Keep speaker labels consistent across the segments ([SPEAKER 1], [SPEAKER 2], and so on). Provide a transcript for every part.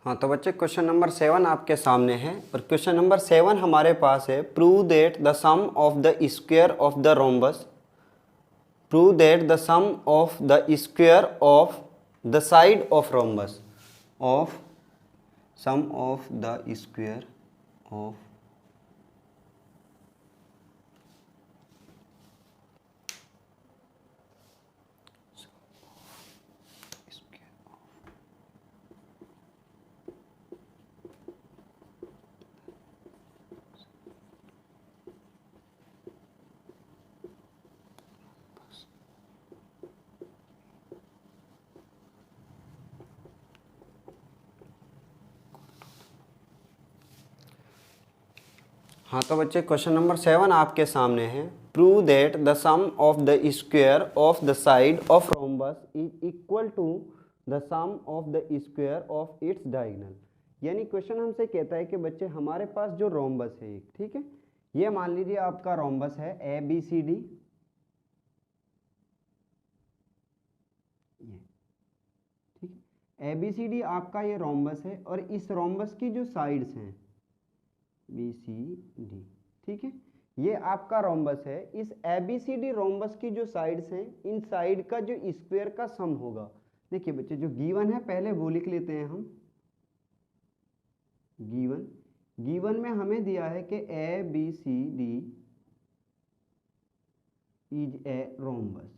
[SPEAKER 1] हाँ तो बच्चे क्वेश्चन नंबर 7 आपके सामने है और क्वेश्चन नंबर 7 हमारे पास है prove that the sum of the square of the rhombus prove that the sum of the square of the side of rhombus of sum of the square of हाँ तो बच्चे क्वेश्चन नंबर 7 आपके सामने है prove that the sum of the square of the side of rhombus is equal to the sum of the square of its diagonal. यानी question हमसे कहता है कि बच्चे हमारे पास जो रोम्बस है एक, ठीक है, ये मान लीजिए आपका रोम्बस है ए बी सी डी, ठीक है, ए बी सी डी आपका ये रोम्बस है और इस रोम्बस की जो साइड्स हैं बी सी डी, ठीक है, ये आपका रोम्बस है। इस A B C D rhombus की जो साइड्स हैं इन साइड का जो स्क्वायर का सम होगा। देखिए बच्चे जो गिवन है पहले वो लिख लेते हैं हम। गिवन में हमें दिया है कि A B C D is a rhombus.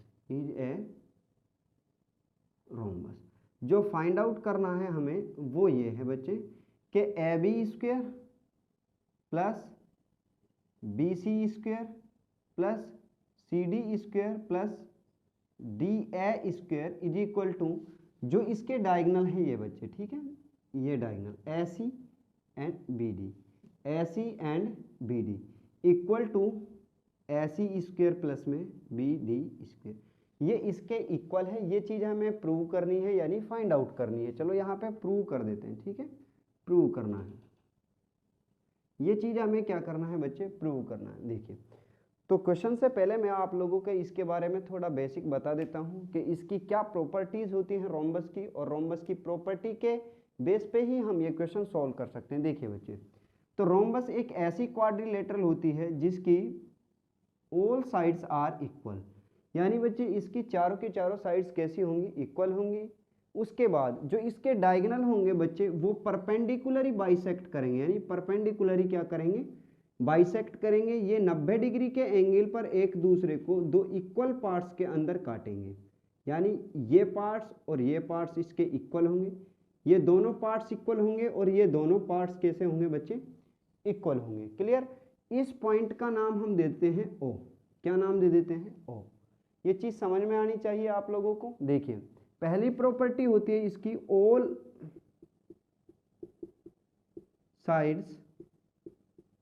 [SPEAKER 1] जो फाइंड आउट करना है हमें वो ये है बच्चे कि A B square plus B C square plus C D square plus D A square is equal to जो इसके डायगोनल है ये बच्चे, ठीक है, ये diagonal A C and B D equal to A C square plus में B D square, ये इसके इक्वल है। ये चीज़ हमें प्रूव करनी है यानी फाइंड आउट करनी है। चलो यहाँ पे प्रूव कर देते हैं, ठीक है, प्रूव करना है, ये चीज़ हमें क्या करना है बच्चे, प्रूव करना है। देखिए तो क्वेश्चन से पहले मैं आप लोगों को इसके बारे में थोड़ा बेसिक बता देता हूँ कि इसकी क्या प्रॉपर्टीज़ होती हैं रोम्बस की, और रोम्बस की प्रॉपर्टी के बेस पे ही हम ये क्वेश्चन सॉल्व कर सकते हैं। देखिए बच्चे तो रोम्बस एक ऐसी क्वाड्रिलेटरल होती है जिसकी ऑल साइड्स आर इक्वल, यानी बच्चे इसकी चारों की चारों साइड्स कैसी होंगी, इक्वल होंगी। उसके बाद जो इसके डायगोनल होंगे बच्चे वो परपेंडिकुलरी बाइसेक्ट करेंगे, यानी परपेंडिकुलरी क्या करेंगे, बाइसेक्ट करेंगे। ये 90 डिग्री के एंगल पर एक दूसरे को दो इक्वल पार्ट्स के अंदर काटेंगे, यानी ये पार्ट्स और ये पार्ट्स इसके इक्वल होंगे, ये दोनों पार्ट्स इक्वल होंगे और ये दोनों पार्ट्स कैसे होंगे बच्चे, इक्वल होंगे। क्लियर। इस पॉइंट का नाम हम देते हैं ओ। क्या नाम दे देते हैं, ओ। ये चीज समझ में आनी चाहिए आप लोगों को। देखिए पहली प्रॉपर्टी होती है इसकी all sides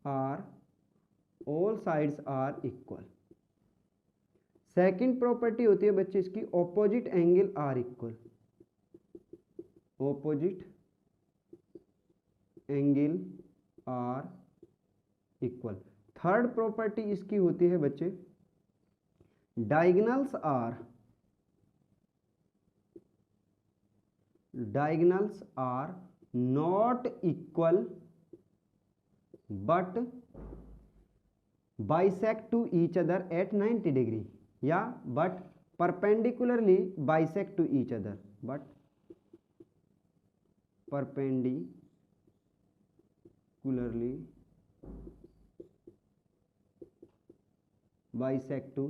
[SPEAKER 1] are equal. Second property होती है बच्चे इसकी opposite angle are equal, opposite angle are equal. Third property इसकी होती है बच्चे diagonals are not equal but bisect to each other at 90 degree, या but perpendicularly bisect to each other, but perpendicularly bisect to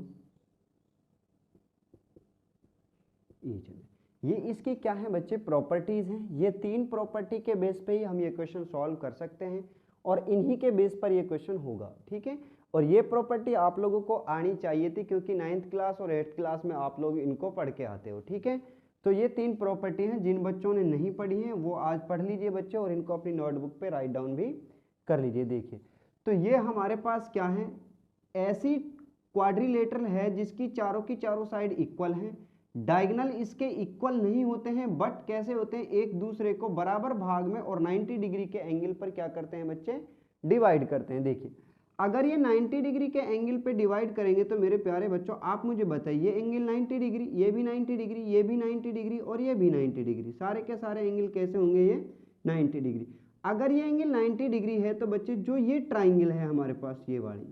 [SPEAKER 1] each other. ये इसकी क्या है बच्चे, प्रॉपर्टीज हैं। ये तीन प्रॉपर्टी के बेस पे ही हम ये क्वेश्चन सॉल्व कर सकते हैं और इन्हीं के बेस पर ये क्वेश्चन होगा, ठीक है। और ये प्रॉपर्टी आप लोगों को आनी चाहिए थी क्योंकि 9th क्लास और 8th क्लास में आप लोग इनको पढ़ के आते हो, ठीक है। तो ये तीन प्रॉपर्टी हैं, जिन बच्चों ने नहीं पढ़ी हैं वो आज पढ़ लीजिए बच्चे और इनको अपनी नोटबुक पे राइट डाउन भी कर लीजिए। देखिए तो ये हमारे पास क्या है, ऐसी क्वाड्रिलेटरल है जिसकी चारों की चारों साइड इक्वल हैं, डायगोनल इसके इक्वल नहीं होते हैं बट कैसे होते हैं, एक दूसरे को बराबर भाग में और 90 डिग्री के एंगल पर क्या करते हैं बच्चे, डिवाइड करते हैं। देखिए अगर ये 90 डिग्री के एंगल पे डिवाइड करेंगे तो मेरे प्यारे बच्चों आप मुझे बताइए, एंगल 90 डिग्री, ये भी 90 डिग्री, ये भी 90 डिग्री और ये भी 90 डिग्री, सारे के सारे एंगल कैसे होंगे, ये 90 डिग्री। अगर ये एंगल 90 डिग्री है तो बच्चे जो ये ट्राइंगल है हमारे पास, ये वाली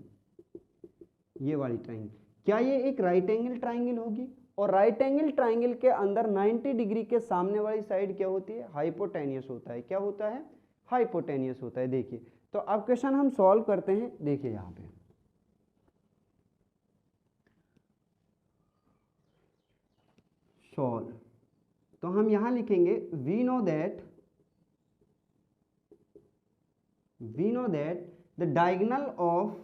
[SPEAKER 1] ट्राइंगल, क्या ये एक राइट एंगल ट्राइंगल होगी? और राइट एंगल ट्राइंगल के अंदर 90 डिग्री के सामने वाली साइड क्या होती है? हाइपोटेनियस होता है। क्या होता है? हाइपोटेनियस होता है। देखिए, तो अब क्वेश्चन हम सॉल्व करते हैं। देखिए यहाँ पे सॉल्व, तो हम यहां लिखेंगे we know that the diagonal of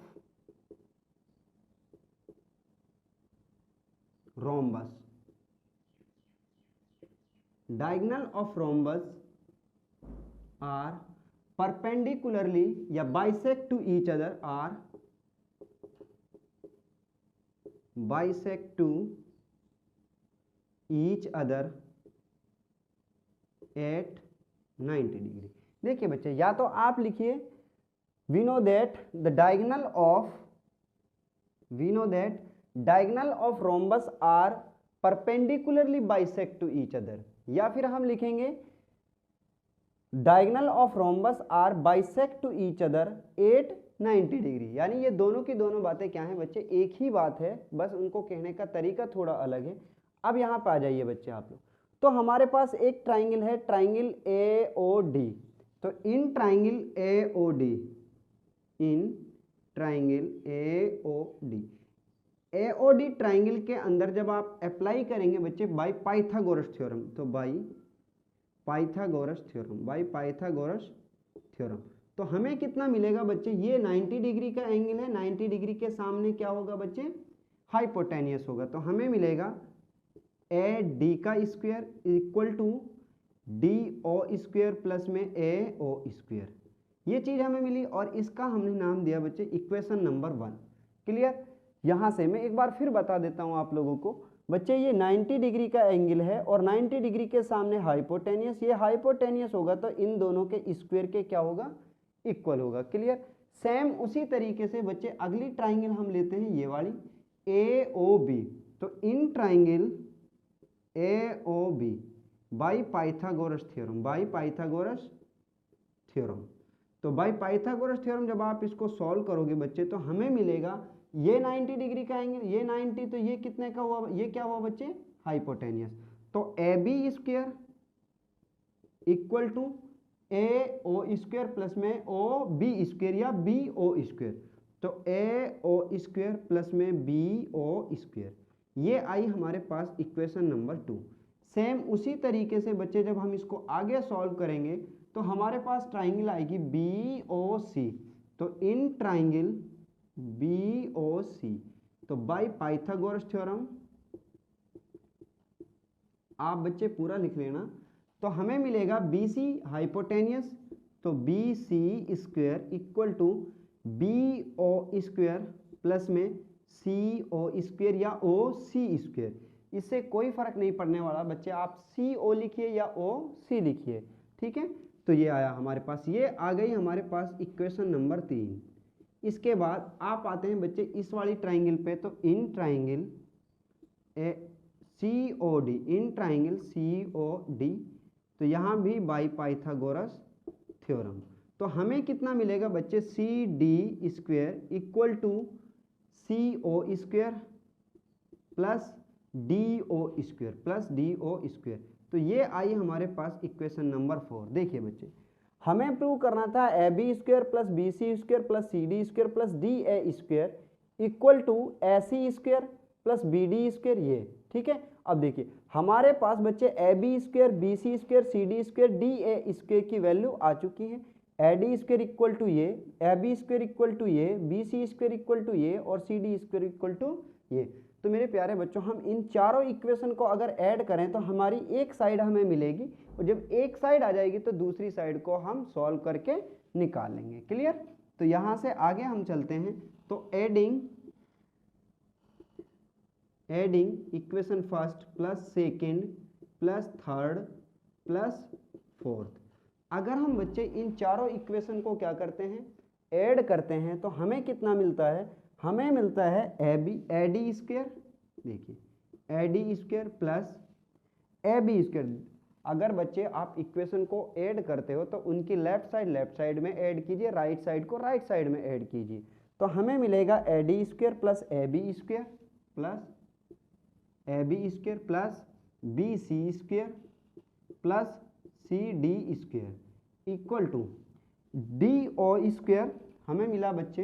[SPEAKER 1] rhombus are perpendicularly या bisect to each other at 90 degree. देखिए बच्चे, या तो आप लिखिए we know that diagonal of rhombus are perpendicularly bisect to each other, या फिर हम लिखेंगे diagonal of rhombus are bisect to each other at 90 degree. यानी ये दोनों की दोनों बातें क्या हैं बच्चे? एक ही बात है, बस उनको कहने का तरीका थोड़ा अलग है। अब यहाँ पे आ जाइए बच्चे आप लोग। तो हमारे पास एक ट्राइंगल है, ट्राइंगल AOD। तो इन ट्राइंगल AOD ट्राइंगल के अंदर जब आप अप्लाई करेंगे बच्चे बाय पाइथागोरस थ्योरम, तो बाय पाइथागोरस थ्योरम, तो हमें कितना मिलेगा बच्चे? ये 90 डिग्री का एंगल है, 90 डिग्री के सामने क्या होगा बच्चे? हाइपोटेनियस होगा। तो हमें मिलेगा AD का square equal to DO square plus में AO स्क्वायर। ये चीज हमें मिली और इसका हमने नाम दिया बच्चे इक्वेशन नंबर 1। क्लियर? यहां से मैं एक बार फिर बता देता हूं आप लोगों को बच्चे, ये 90 डिग्री का एंगल है और 90 डिग्री के सामने हाइपोटेनियस, ये हाइपोटेनियस होगा तो इन दोनों के स्क्वायर के क्या होगा? इक्वल होगा। क्लियर? सेम उसी तरीके से बच्चे अगली ट्राइंगल हम लेते हैं, ये वाली AOB। तो in triangle AOB bye Pythagoras theorem, तो बाय पाइथागोरस थ्योरम जब आप इसको सॉल्व करोगे बच्चे, तो हमें मिलेगा ये 90 डिग्री का एंगल, ये 90, तो ये कितने का हुआ? ये क्या हुआ बच्चे? हाइपोटेनियस। तो AB square equal to AO square plus में OB स्क्वायर या BO स्क्वायर, तो AO स्क्वायर प्लस में BO स्क्वायर, ये आई हमारे पास इक्वेशन नंबर 2। सेम उसी तरीके से बच्चे जब हम इसको आगे सॉल्व करेंगे तो हमारे पास ट्राइंगल आएगी BOC। तो इन ट्राइंगल BOC, तो बाय पाइथागोरस थ्योरम, आप बच्चे पूरा लिख लेना, तो हमें मिलेगा BC हाइपोटेनियस, तो BC square equal to BO square plus में CO स्क्वायर या OC स्क्वायर। इससे कोई फर्क नहीं पड़ने वाला बच्चे, आप CO लिखिए या OC लिखिए। ठीक है? तो ये आया हमारे पास, ये आ गई हमारे पास इक्वेशन नंबर 3। इसके बाद आप आते हैं बच्चे इस वाली ट्राइंगल पे, तो इन ट्राइंगल COD, तो यहाँ भी बाय पाइथागोरस थ्योरम, तो हमें कितना मिलेगा बच्चे? CD square equal to CO square plus DO square, तो ये आई हमारे पास इक्वेशन नंबर 4। देखिए बच्चे, हमें प्रूव करना था AB square plus BC square plus CD square plus DA square equal to AC square plus BD square, ये ठीक है। अब देखिए हमारे पास बच्चे AB square, BC square, CD square, DA square की वैल्यू आ चुकी है। AD स्क्वायर इक्वल टू ये, AB स्क्वायर इक्वल टू ये, BC स्क्वायर इक्वल टू ये और CD स्क्वायर इक्वल टू ये। तो मेरे प्यारे बच्चों, हम इन चारों इक्वेशन को अगर ऐड करें तो हमारी एक साइड हमें मिलेगी, और जब एक साइड आ जाएगी तो दूसरी साइड को हम सॉल्व करके निकाल लेंगे। क्लियर? तो यहाँ से आगे हम चलते हैं। तो adding equation first plus second plus third plus fourth, अगर हम बच्चे इन चारों इक्वेशन को क्या करते हैं? ऐड करते हैं, तो हमें कितना मिलता है? हमें मिलता है AD स्क्वायर, देखिए AD square plus AB square, अगर बच्चे आप इक्वेशन को ऐड करते हो तो उनकी लेफ्ट साइड में ऐड कीजिए, राइट साइड को राइट साइड में ऐड कीजिए, तो हमें मिलेगा A D square plus A B square plus B C square plus C D square equal to D O square, हमें मिला बच्चे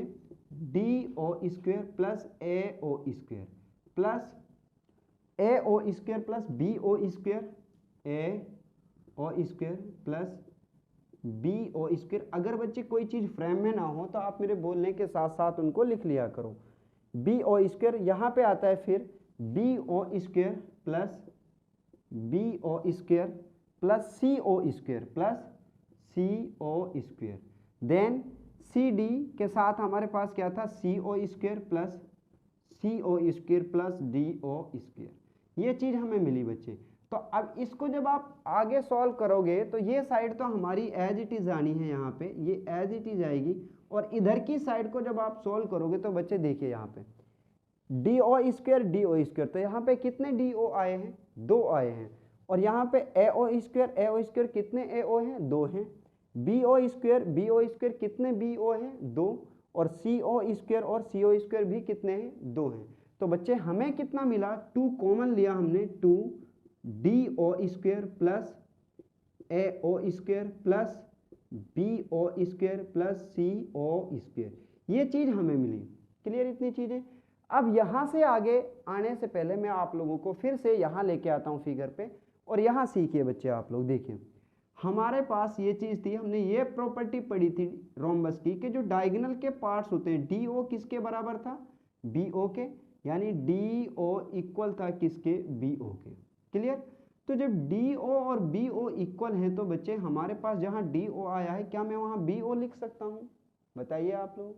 [SPEAKER 1] D O square plus A O square plus A O square plus B O square, A O square plus B O square. अगर बच्चे कोई चीज़ frame में ना हो तो आप मेरे बोलने के साथ साथ उनको लिख लिया करो। बी ओ स्क्वेयर यहाँ पे आता है फिर B O square plus B O square plus C O square plus C O square, then C D के साथ हमारे पास क्या था C O square plus C O square plus D O square. ये चीज़ हमें मिली बच्चे। तो अब इसको जब आप आगे सॉल्व करोगे तो ये साइड तो हमारी एज इट इज़ आनी है, यहाँ पे ये एज इट इज़ आएगी, और इधर की साइड को जब आप सॉल्व करोगे तो बच्चे देखिए यहाँ पे डी ओ स्क्वेयर, तो यहाँ पे कितने डी ओ आए हैं, 2 आए हैं, और यहाँ पे ए ओ स्क्वेयर कितने ए ओ हैं, 2 हैं, बी ओ स्क्वेयर कितने बी ओ हैं, 2, और सी ओ स्क्वेयर भी कितने हैं, 2 हैं। तो बच्चे हमें कितना मिला, 2 कॉमन लिया हमने, 2 D O square plus A O square plus B O square plus C O square, ये चीज़ हमें मिली। क्लियर इतनी चीज़ें। अब यहाँ से आगे आने से पहले मैं आप लोगों को फिर से यहाँ लेके आता हूँ फिगर पे, और यहाँ सीखिए बच्चे आप लोग। देखिए हमारे पास ये चीज़ थी, हमने ये प्रॉपर्टी पढ़ी थी रोम्बस की कि जो डायगोनल के पार्ट्स होते हैं डी ओ किसके बराबर था, बी ओ के, यानी डी ओ इक्वल था किसके, बी ओ के। क्लियर। तो जब डी ओ और बी ओ इक्वल हैं तो बच्चे हमारे पास जहाँ डी ओ आया है क्या मैं वहाँ बी ओ लिख सकता हूँ, बताइए आप लोग।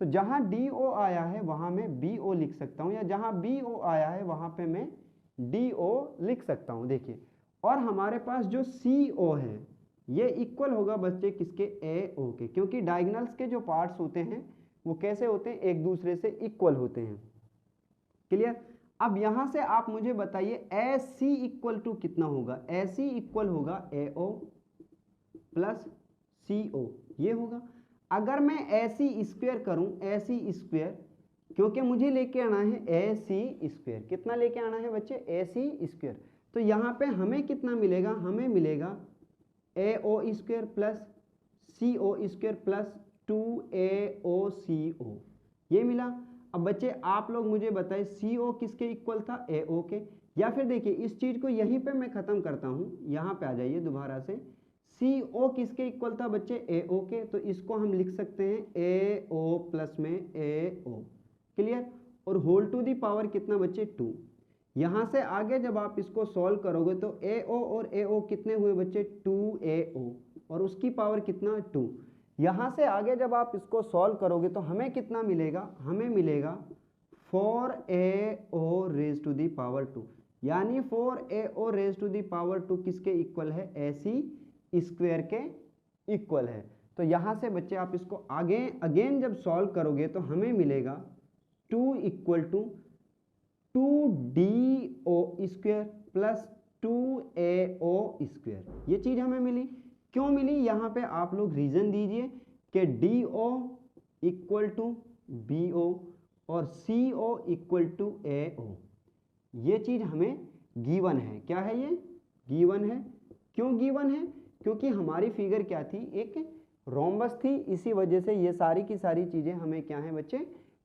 [SPEAKER 1] तो जहाँ डी ओ आया है वहाँ मैं बी ओ लिख सकता हूँ, या जहाँ बी ओ आया है वहाँ पे मैं डी ओ लिख सकता हूँ। देखिए, और हमारे पास जो सी ओ है ये इक्वल होगा बच्चे किसके, ए ओ के, क्योंकि डायगोनल्स के जो पार्ट्स होते हैं वो कैसे होते हैं, एक दूसरे से इक्वल होते हैं। क्लियर। अब यहां से आप मुझे बताइए ए सी इक्वल टू कितना होगा, ए सी इक्वल होगा ए ओ प्लस सी ओ, ये होगा। अगर मैं ए सी स्क्वेयर करूं, ए सी स्क्वेयर, क्योंकि मुझे लेके आना है ए सी स्क्वेयर, कितना लेके आना है बच्चे, ए सी स्क्वेयर, तो यहाँ पे हमें कितना मिलेगा, हमें मिलेगा ए O square plus C O square plus 2 AO CO, ये मिला। अब बच्चे आप लोग मुझे बताएं CO किसके इक्वल था, AO के, या फिर देखिए इस चीज़ को यहीं पे मैं ख़त्म करता हूँ, यहाँ पे आ जाइए दोबारा से, CO किसके इक्वल था बच्चे, AO के, तो इसको हम लिख सकते हैं AO प्लस में AO। क्लियर। और होल टू दी पावर कितना बच्चे, 2। यहाँ से आगे जब आप इसको सॉल्व करोगे तो AO और AO कितने हुए बच्चे, 2AO, और उसकी पावर कितना, 2। यहाँ से आगे जब आप इसको सॉल्व करोगे तो हमें कितना मिलेगा, हमें मिलेगा 4AO raise to the power 2, यानी 4AO raise to the power 2 किसके इक्वल है, AC स्क्वायर के इक्वल है। तो यहाँ से बच्चे आप इसको आगे अगेन जब सॉल्व करोगे तो हमें मिलेगा 2 equal to 2DO square plus 2AO square, ये चीज़ हमें मिली। क्यों मिली, यहाँ पे आप लोग रीजन दीजिए कि DO इक्वल टू BO और CO इक्वल टू AO, ये चीज़ हमें गिवन है। क्या है ये, गिवन है। क्यों गिवन है, क्योंकि हमारी फिगर क्या थी, एक रोम्बस थी, इसी वजह से ये सारी की सारी चीज़ें हमें क्या है बच्चे,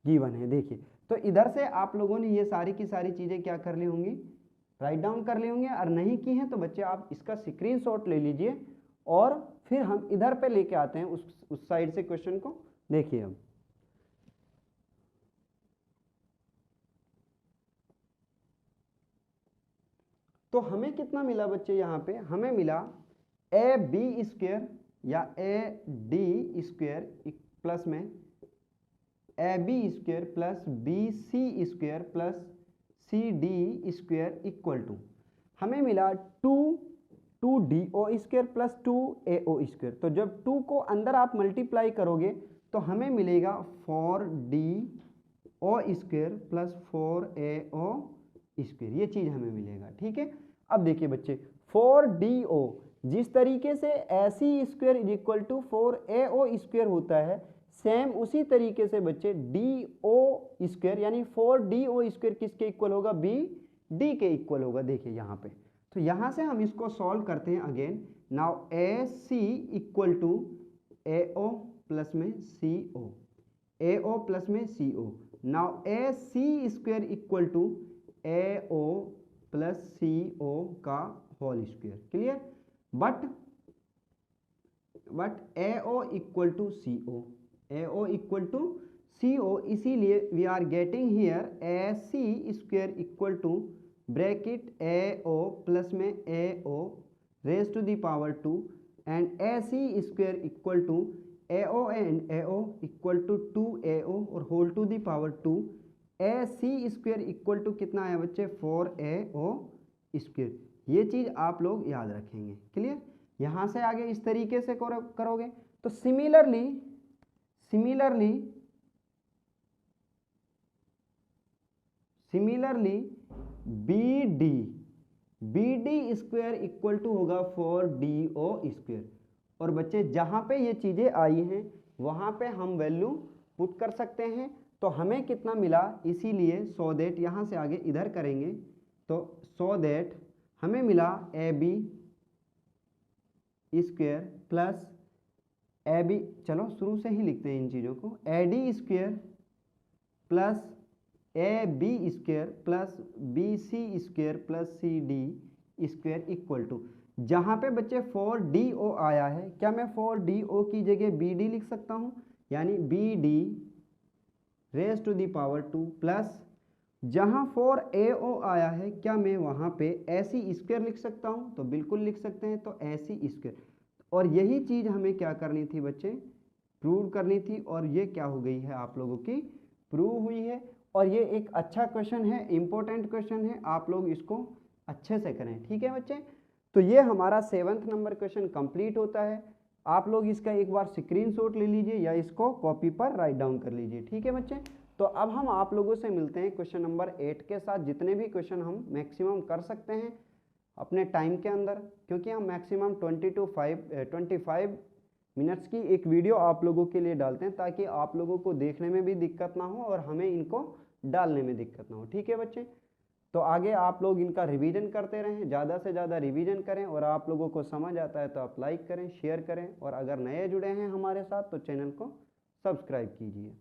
[SPEAKER 1] गिवन है। देखिए तो इधर से आप लोगों ने ये सारी की सारी चीज़ें क्या कर ली होंगी, राइट डाउन कर ली होंगी, और नहीं की हैं तो बच्चे आप इसका स्क्रीनशॉट ले लीजिए, और फिर हम इधर पे लेके आते हैं उस साइड से क्वेश्चन को। देखिए अब तो हमें कितना मिला बच्चे, यहाँ पे हमें मिला AB स्क्वायर या AD स्क्वायर प्लस में AB square plus BC square plus CD square equal to, हमें मिला 2DO square plus 2AO square. तो जब 2 को अंदर आप मल्टीप्लाई करोगे तो हमें मिलेगा 4DO square plus 4AO square, ये चीज़ हमें मिलेगा। ठीक है। अब देखिए बच्चे, फॉर डी ओ जिस तरीके से AC square is equal to 4AO square होता है, सेम उसी तरीके से बच्चे DO स्क्वायर यानी 4DO स्क्वायर किसके इक्वल होगा, BD के इक्वल होगा। देखिए यहाँ पे, तो यहाँ से हम इसको सॉल्व करते हैं again. Now AC equal to AO plus में CO, AO प्लस में CO। Now AC square equal to AO plus CO का whole square. Clear? But AO equal to CO, AO equal to CO, इसीलिए we are getting here AC square equal to bracket AO plus में AO raise to the power 2 and AC square equal to AO and AO equal to 2AO और whole to the power 2। AC square equal to कितना है बच्चे, 4AO square. ये चीज आप लोग याद रखेंगे। क्लियर? यहां से आगे इस तरीके से करोगे तो similarly BD square equal to होगा 4DO स्क्वायर। और बच्चे जहां पे ये चीजें आई हैं वहां पे हम वैल्यू पुट कर सकते हैं। तो हमें कितना मिला, इसीलिए सो दैट यहां से आगे इधर करेंगे तो सो दैट हमें मिला AB स्क्वायर प्लस AB, चलो शुरू से ही लिखते हैं इन चीज़ों को, AD square plus AB square plus BC square plus CD square equal to, जहाँ पे बच्चे 4DO आया है, क्या मैं 4DO की जगह BD लिख सकता हूँ, यानी BD raise to the power 2 plus जहाँ 4AO आया है, क्या मैं वहाँ पे AC स्क्वायर लिख सकता हूँ, तो बिल्कुल लिख सकते हैं। तो AC स्क्वायर, और यही चीज़ हमें क्या करनी थी बच्चे, प्रूव करनी थी, और ये क्या हो गई है आप लोगों की, प्रूव हुई है। और ये एक अच्छा क्वेश्चन है, इंपॉर्टेंट क्वेश्चन है, आप लोग इसको अच्छे से करें। ठीक है बच्चे? तो ये हमारा 7th नंबर क्वेश्चन कंप्लीट होता है। आप लोग इसका एक बार स्क्रीनशॉट ले लीजिए या इसको कॉपी पर राइट डाउन कर लीजिए। ठीक है बच्चे? तो अब हम आप लोगों से मिलते हैं क्वेश्चन नंबर 8 के साथ। जितने भी क्वेश्चन हम मैक्सिमम कर सकते हैं अपने टाइम के अंदर, क्योंकि हम मैक्सिमम 25 मिनट्स की एक वीडियो आप लोगों के लिए डालते हैं, ताकि आप लोगों को देखने में भी दिक्कत ना हो और हमें इनको डालने में दिक्कत ना हो। ठीक है बच्चे? तो आगे आप लोग इनका रिवीजन करते रहें, ज़्यादा से ज़्यादा रिवीजन करें, और आप लोगों को समझ आता है तो आप लाइक करें, शेयर करें, और अगर नए जुड़े हैं हमारे साथ तो चैनल को सब्सक्राइब कीजिए।